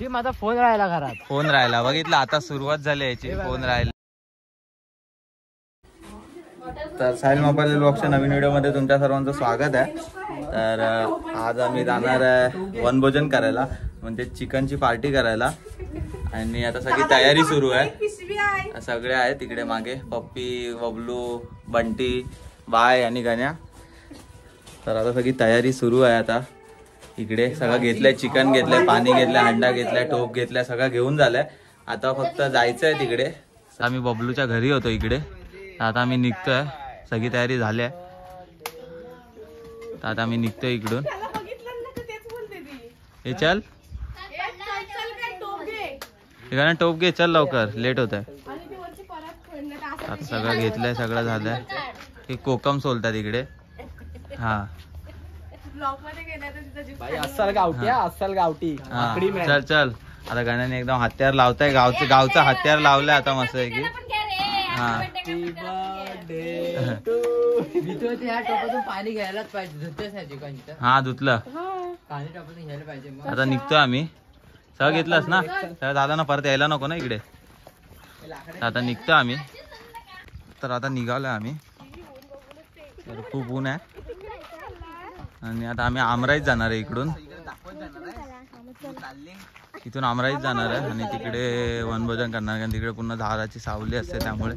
माझा फोन राहिला घरात. फोन राहिला बघितलं, आता सुरुवात झाली याची. फोन राहिला. तर साहिल मोबाईल ब्लॉगच्या नवीन व्हिडिओमध्ये तुमच्या सर्वांचं स्वागत आहे. तर आज आम्ही जाणार आहे वनभोजन करायला, म्हणजे चिकनची पार्टी करायला. आणि आता सगळी तयारी सुरू आहे. सगळे आहेत तिकडे मागे, पप्पी, बबलू, बंटी, बाय आणि गण्या. तर आता सगळी तयारी सुरू आहे. आता इकडे सगळं घेतलंय, चिकन घेतलंय, पाणी घेतलंय, अंडा घेतलाय, टोप घेतलाय, सगळं घेऊन झालंय. आता फक्त जायचंय तिकडे. आम्ही बबलूच्या घरी होतो इकडे, आता आम्ही निघतोय. सगळी तयारी झाली आहे. आता आम्ही निघतोय इकडून. हे चल टोप घे, चल लवकर, लेट होत आहे. आता सगळं घेतलंय, सगळं झालंय. हे कोकम सोलतात इकडे. हा अस्सल गावठी. चल चल. आता गाण्याने एकदम हत्यार लावताय, गावचं हत्यार लावलंय आता मस्त आहे की. हा पाणी घ्यायलाच पाहिजे. हा धुतलं. आता निघतोय आम्ही. सगळं घेतलंस ना, तर दादांना परत यायला नको ना इकडे. आता निघतो आम्ही. तर आता निघालोय आम्ही. तर खूप ऊन आहे. आणि आता आम्ही आमराईत जाणार आहे इकडून. इथून आमराईत जाणार आहे आणि तिकडे वनभोजन करणार, कारण तिकडे पुन्हा झाडाची सावली असते. त्यामुळे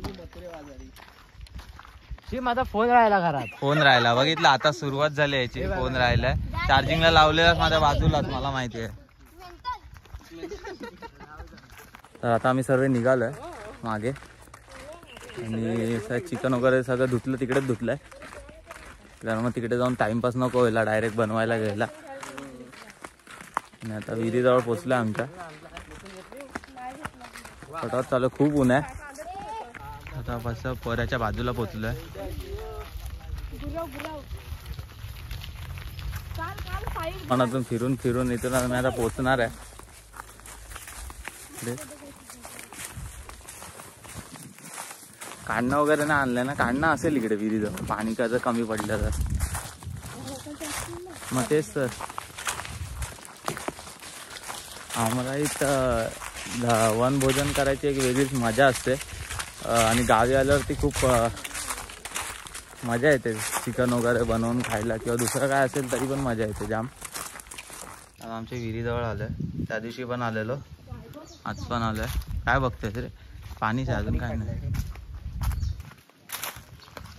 माझा फोन राहिला घरात. फोन राहिला बघितलं, आता सुरुवात झाली याची. फोन राहिलाय, चार्जिंगला लावलेलाच माझ्या बाजूलाच, मला माहिती आहे. तर आता आम्ही सर्व निघालोय मागे. आणि चिकन वगैरे सगळं धुतलं, तिकडेच धुतलंय, कारण मग तिकडे जाऊन टाइमपास नको व्हायला, डायरेक्ट बनवायला घ्यायला. आणि आता विहिरीजवळ पोचलोय आमच्या. फटाफट चालू, खूप ऊन आहे. आता बस पोऱ्याच्या बाजूला पोचलोय. मनातून फिरून फिरून इथून आम्ही आता पोचणार आहे. काढणं वगैरे ना आणलंय ना, काढणं असेल इकडे विहिरीजवळ, पाणी कसं कमी पडलं तर. मग तेच तर आम्हाला इथं वनभोजन करायची एक वेगळीच मजा असते. आणि गावी आल्यावरती खूप मजा येते, चिकन वगैरे बनवून खायला किंवा दुसरं काय असेल तरी पण मजा येते जाम. आमच्या विहिरीजवळ आलोय, त्या दिवशी पण आलेलो, आज पण आलोय. काय बघतोय रे? पाणीच आहे, अजून काय नाही.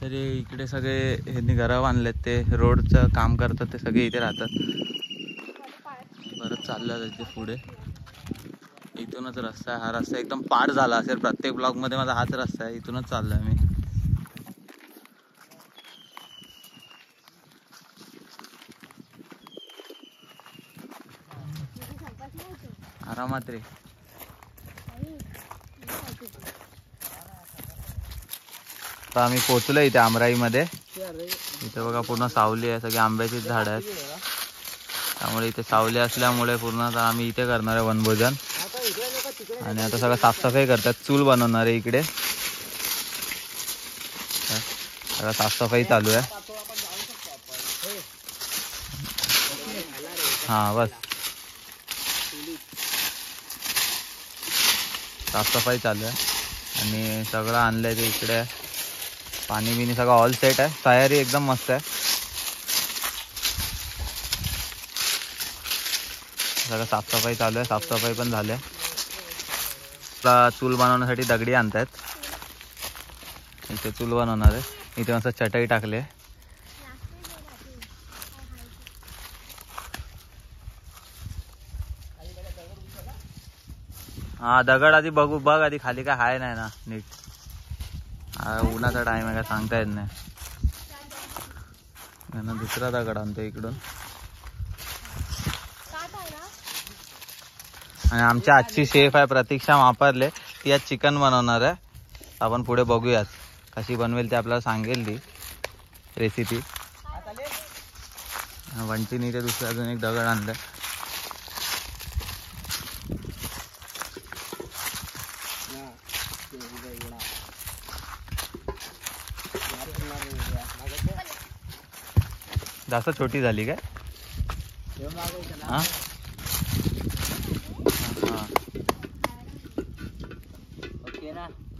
तरी इकडे सगळे ह्यांनी घरं बांधलेत, ते रोडचं काम करतात, ते सगळे इथे राहतात. परत चाललं त्याचे पुढे. इथूनच रस्ता आहे, हा रस्ता एकदम पार झाला असेल. प्रत्येक ब्लॉक मध्ये माझा हाच रस्ता आहे, इथूनच चाललोय मी. आरामात रे. आता आम्ही पोचलो इथे आमराईमध्ये. इथे बघा पूर्ण सावली आहे, सगळी आंब्याची झाड आहेत. त्यामुळे इथे सावली असल्यामुळे पूर्ण आता आम्ही इथे करणार आहे वनभोजन. आणि आता सगळं साफसफाई करतात, चूल बनवणार आहे इकडे. सगळं साफसफाई चालू आहे. हा बस साफसफाई चालू आहे. आणि सगळं आणलंय ते इकडे. पाणी बिणी सगळं ऑल सेट आहे, तयारी एकदम मस्त आहे. सगळं साफसफाई चालू आहे, साफसफाई पण झाली आहे. चूल बनवण्यासाठी दगडी आणतायत. इथे चूल बनवणार आहे. इथे मस्त चटई टाकली आहे. हा दगड आधी बघ आधी खाली काय हाय नाही ना नीट. उन्हाचा टाइम आहे, काय सांगता येत नाही. दुसरा दगड आणतो इकडून. आणि आमच्या आजची शेफ आहे प्रतीक्षा मापारले, ती आज चिकन बनवणार आहे. आपण पुढे बघूयात कशी बनवेल ते आपल्याला सांगेल ती रेसिपी. वंटीने ते दुसरं अजून एक दगड आणलं. जास्त छोटी झाली काय? हा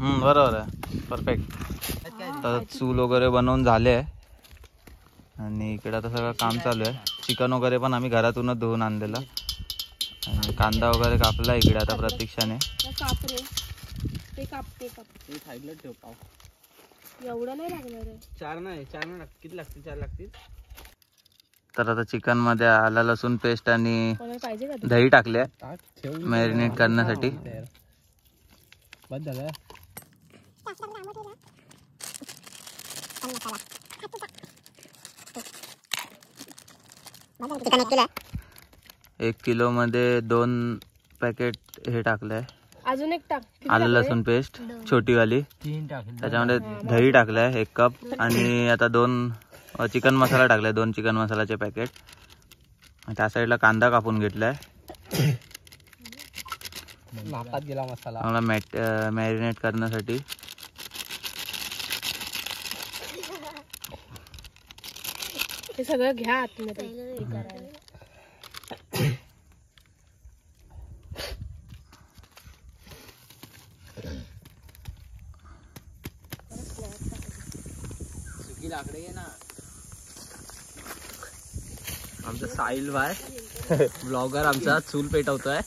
बरोबर आहे, परफेक्ट. तर चूल वगैरे बनवून झाले आणि इकडे आता सगळं काम चालू आहे. चिकन वगैरे पण आम्ही घरातूनच धुवून आणलेलं आणि कांदा वगैरे कापला इकडे आता प्रतीक्षाने. एवढं नाही लागणार आहे. 4 नाही किती लागतील? 4 लागतील. तर आता चिकन मध्ये आला लसूण पेस्ट आणि कोणाला पाहिजे का दही टाकले मॅरिनेट करण्यासाठी. बस झालं. एक किलो मध्ये 2 पॅकेट हे टाकलंय अजून एक टाक. आलं लसूण पेस्ट छोटीवाली. 3 टाकले. त्याच्यामध्ये दही टाकलंय 1 कप आणि आता 2 चिकन मसाला टाकलाय, 2 चिकन मसाल्याचे पॅकेट. त्या साईडला कांदा कापून घेतलाय. मापात गेला मसाला. मला मॅरिनेट करण्यासाठी. हे सगळं घ्या आतमध्ये. सुकी लाकडे घे ना. आमचा साहिल भाई ब्लॉगर आमचा चूल पेटवतोय.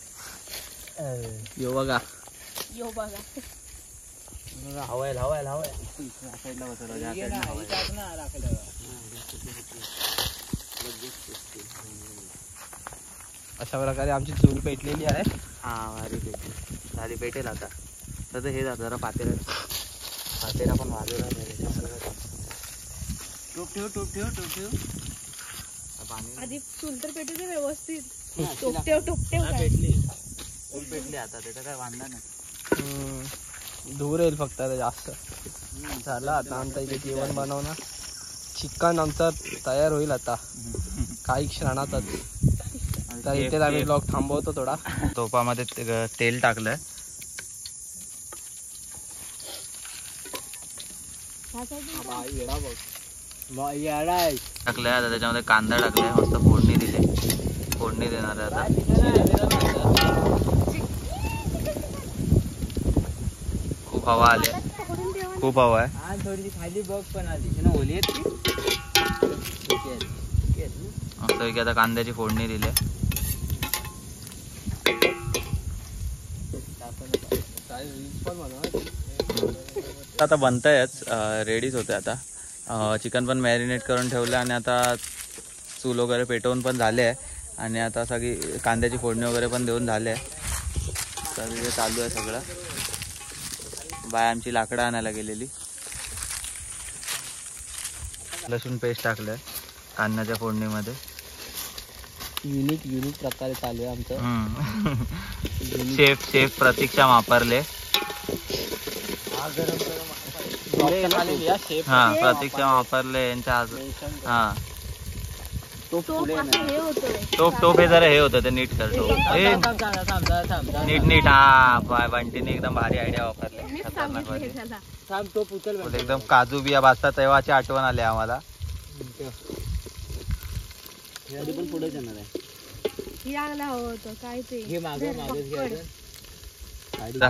यो बघा. हवाय अशा प्रकारे आमची चूल पेटलेली आहे. झाली पेटेल आता. तर हे जात जरा पातेला पण वाजवला. टोप ठेव. आधी चूल तर पेटू दे व्यवस्थित. टोपटेव पेटली आता, त्याचा काय वांधा नाही. दूर येईल फक्त आता जास्त. झालं आता आमचा इथे जेवण बनवणं. चिकन आमचा तयार होईल आता काही क्षणातच. तर इथेच आम्ही ब्लॉग थांबवतो थोडा. तोपामध्ये तेल टाकलंय. टाकलंय आता त्याच्यामध्ये कांदा टाकलाय. मस्त फोडणी देणार आहे आता. खूप हवा आली, खूप हवा आहे. थोडी खाली बघ पण आली ओली आहेत ती. मस्त आता कांद्याची फोडणी दिली. आता बनतायच, रेडीच होते आता. चिकन पण मॅरिनेट करून ठेवलं आणि आता चूल वगैरे पेटवून पण झाले आहे आणि आता सगळी कांद्याची फोडणी वगैरे पण देऊन झाले आहे. तर हे चालू आहे सगळं. बाय आमची लाकडं आणायला गेलेली. लसूण पेस्ट टाकलंय कांद्याच्या फोडणीमध्ये. युनिक प्रकारे चालू आहे आमचं. शेफ प्रतीक्षा वापरले. हा प्रतीक्षा वापरले यांच्या. हा टोप हे जरा हे होतं ते नीट कर. नीट. हा बंटीने एकदम भारी आयडिया वापरले. खतरनाक वाटली. एकदम काजू बिया भाजतात तेव्हाची आठवण आली आम्हाला. पण पुढे जाणार आहे.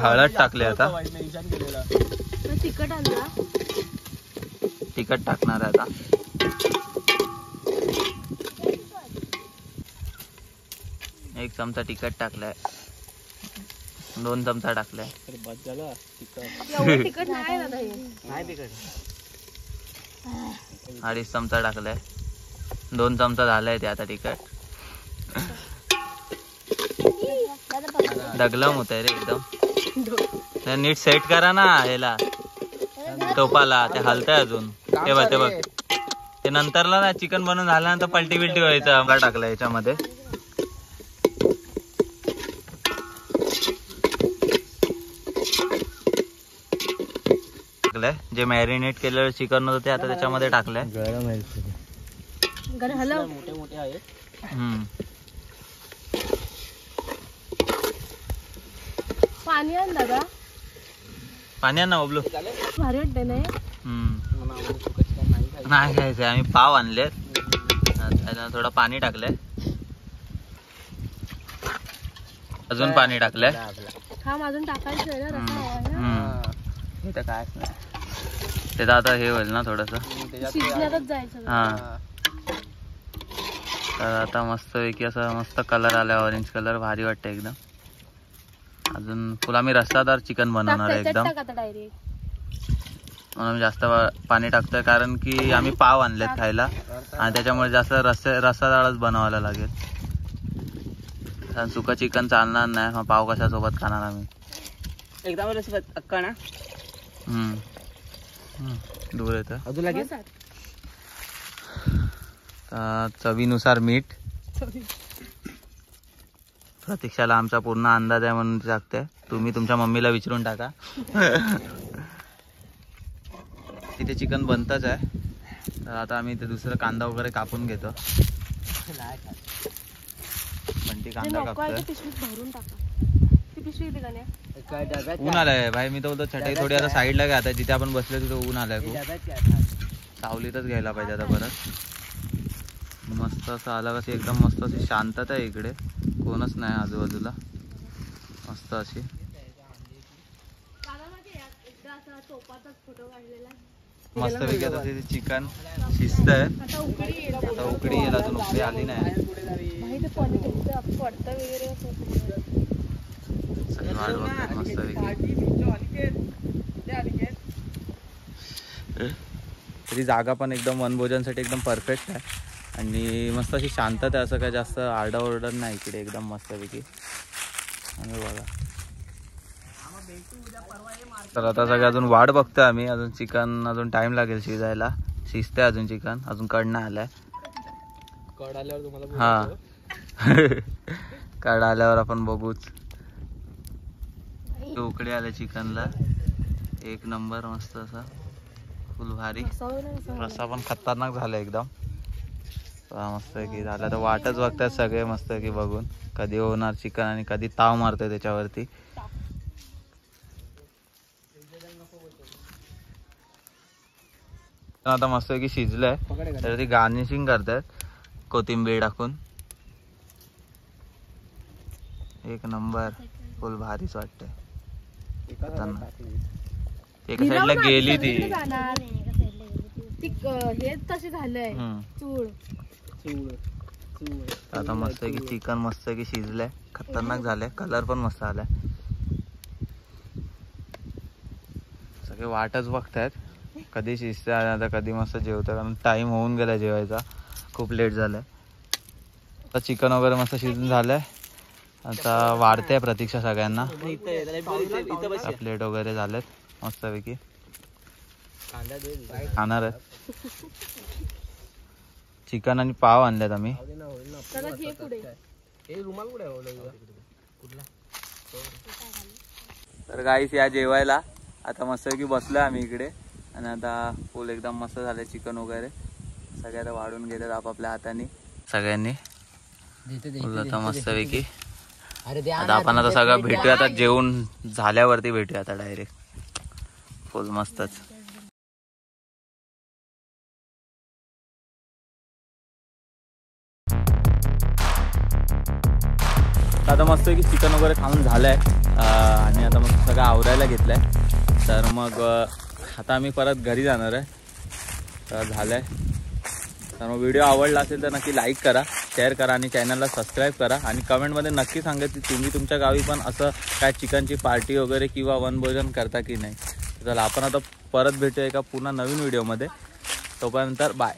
हळद टाकले आता. तिखट टाकणार आहे आता. एक चमचा तिखट टाकलाय. 2 चमचा टाकलाय. तिखट नाही ना दही. 2.5 चमचा टाकलाय. 2 चमचा झालाय ते आता तिखट. डगलम होत आहे रे एकदम. नीट सेट करा ना ह्याला टोपाला. ते हलतंय अजून. ते बघ ते नंतरला ना चिकन बनवून झाल्यानंतर पलटी बिलटी व्हायचं. आंबा टाकला याच्यामध्ये. जे मॅरिनेट केलेलं चिकन होतं ते आता त्याच्यामध्ये टाकलंय. मोठे आहेत. पाणी आण दादा. पाणी आण ना बबलू. भारी वाटतंय नाही. नाही खायचं. आम्ही पाव आणले, थोडं पाणी टाकलंय. अजून पाणी टाकलंय. अजून टाकायचं आहे ना. इथं कायच नाही. ते तर आता हे होईल ना थोडंसं. शिजण्यातच जायचं. हां. तर आता मस्तपैकी असा मस्त कलर आला, ऑरेंज कलर, भारी वाटतं एकदम. अजून फुल आम्ही रस्सादार चिकन बनवणार आहे एकदम. डायरेक्ट म्हणून जास्त पाणी टाकतोय कारण की आम्ही पाव आणलेत खायला आणि त्याच्यामुळे जास्त रस्सादारच बनवायला लागेल. कारण सुकं चिकन चालणार नाही, मग पाव कशासोबत खाणार आम्ही. एकदम अक्का ना. दूर येतं. अजून लागेल. चवीनुसार मीठ. प्रतीक्षाला आमचा पूर्ण अंदाज आहे म्हणून टाकते. तुम्ही तुमच्या मम्मीला विचारून टाका. तिथे चिकन बनतच आहे. तर आता आम्ही ते दुसरं कांदा वगैरे कापून घेतो. बंटी कांदा कापतोय. भरून टाका. ती पिशवी इथे गाण्या. ऊन आलंय भाई. मी तर बोलतो छटाई थोडी आता साईडला घ्या. आता जिथे आपण बसलो तिथे ऊन आलंय खूप. सावलीतच घ्यायला पाहिजे आता परत. मस्त असं आलं कशी एकदम मस्त अशी शांतता आहे इकडे. कोणच नाही आजूबाजूला. मस्त अशी मस्तपैकी आता तिथे चिकन शिजतंय. आता उकडी येईल. अजून उकडी आली नाही. सगळी वाट बघतात मस्तपैकी. तरी जागा पण एकदम वनभोजनसाठी एकदम परफेक्ट आहे आणि मस्त अशी शांतता आहे. असं काय जास्त आरडाओरडा नाही इकडे. एकदम मस्तपैकी. आणि बघा तर आता सगळं अजून वाट बघतोय आम्ही. अजून चिकन अजून टाइम लागेल शिजायला. शिजतंय अजून चिकन. अजून कड नाही आलाय. कड आल्यावर तुम्हाला हा. कड आल्यावर आपण बघूच. उकडी आल्या चिकनला. एक नंबर मस्त असा फुल भारी. रस्सा पण खतरनाक झाला एकदम. मस्त की झालं. तर वाटच बघतात सगळे मस्त की बघून कधी होणार चिकन आणि कधी ताव मारतोय त्याच्यावरती. आता मस्त की शिजलंय. तर ती गार्निशिंग करतात कोथिंबीर टाकून. एक नंबर फुल भारीच वाटतंय. एका साईडला गेली ती. हे तसे झालंय. चूळ. आता मस्त की चिकन मस्त की शिजलंय. खतरनाक झालंय. कलर पण मस्त आलाय. सगळे वाटच बघतायत कधी शिजतंय आता कधी मस्त जेवतंय. कारण टाइम होऊन गेलाय जेवायचा. खूप लेट झालाय. आता चिकन वगैरे मस्त शिजून झालंय. आता वाढते प्रतीक्षा सगळ्यांना. प्लेट वगैरे झालेत मस्तपैकी. खाणार आहेत. चिकन आणि पाव आणलेत आम्ही. तर गाईस या जेवायला आता मस्तपैकी बसलोय आम्ही इकडे. आणि आता फुल एकदम मस्त झालं चिकन वगैरे. सगळे आता वाढून घेतात आपापल्या हाताने सगळ्यांनी. आता मस्तपैकी आता आपण आता सगळं भेटूया. आता जेवून झाल्यावरती भेटूया आता डायरेक्ट. फुल मस्तच. आता मस्त की चिकन वगैरे खाऊन झालंय आणि आता मग सगळं आवरायला घेतलंय. तर मग आता आम्ही परत घरी जाणार आहे. तर झालंय. तर मग व्हिडिओ आवडला असेल तर नक्की लाईक करा, शेअर करा आणि चॅनलला सबस्क्राईब करा. आणि कमेंटमध्ये नक्की सांगा की तुम्ही तुमच्या गावी पण असं काय चिकनची पार्टी वगैरे किंवा वनभोजन करता की नाही. चला आपण आता परत भेटूया एका पुन्हा नवीन व्हिडिओमध्ये. तोपर्यंत बाय.